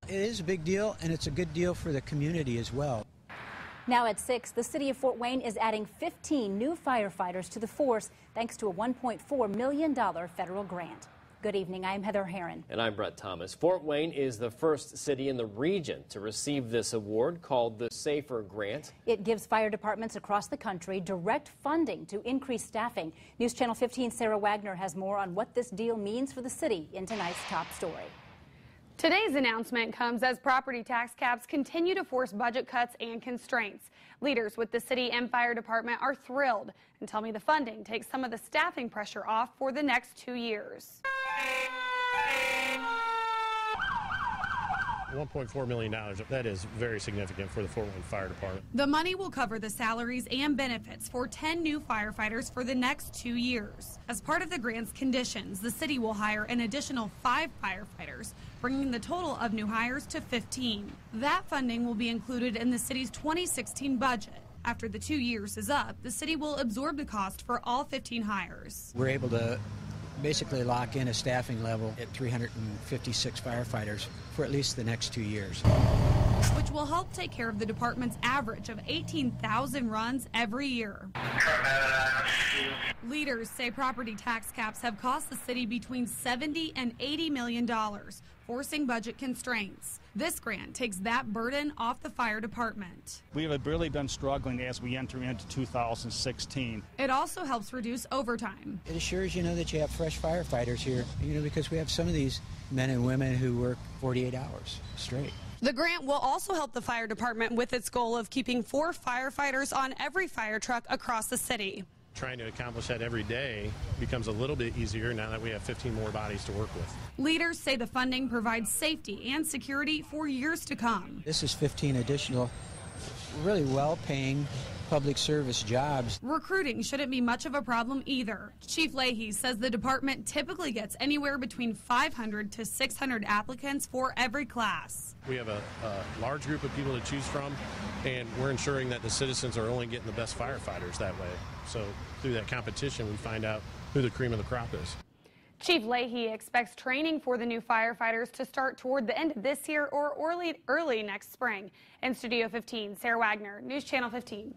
It is a big deal, and it's a good deal for the community as well. Now at 6, the city of Fort Wayne is adding 15 new firefighters to the force thanks to a $1.4 million federal grant. Good evening, I'm Heather Herron. And I'm Brett Thomas. Fort Wayne is the first city in the region to receive this award called the Safer Grant. It gives fire departments across the country direct funding to increase staffing. News Channel 15's Sara Wagner has more on what this deal means for the city in tonight's top story. Today's announcement comes as property tax caps continue to force budget cuts and constraints. Leaders with the city and fire department are thrilled and tell me the funding takes some of the staffing pressure off for the next 2 years. $1.4 million, that is very significant for the Fort Wayne Fire Department. The money will cover the salaries and benefits for 10 new firefighters for the next 2 years. As part of the grant's conditions, the city will hire an additional 5 firefighters, bringing the total of new hires to 15. That funding will be included in the city's 2016 budget. After the 2 years is up, the city will absorb the cost for all 15 hires. We're able to basically lock in a staffing level at 356 firefighters for at least the next 2 years. Which will help take care of the department's average of 18,000 runs every year. Leaders say property tax caps have cost the city between $70 and $80 million, forcing budget constraints. This grant takes that burden off the fire department. We have really been struggling as we enter into 2016. It also helps reduce overtime. It assures, that you have fresh firefighters here, because we have some of these men and women who work 48 hours straight. The grant will also help the fire department with its goal of keeping 4 firefighters on every fire truck across the city. Trying to accomplish that every day becomes a little bit easier now that we have 15 more bodies to work with. Leaders say the funding provides safety and security for years to come. This is 15 additional, really well-paying public service jobs. Recruiting shouldn't be much of a problem either. Chief Leahy says the department typically gets anywhere between 500 to 600 applicants for every class. We have a large group of people to choose from, and we're ensuring that the citizens are only getting the best firefighters that way. So through that competition, we find out who the cream of the crop is. Chief Leahy expects training for the new firefighters to start toward the end of this year or early next spring. In Studio 15, Sara Wagner, News Channel 15.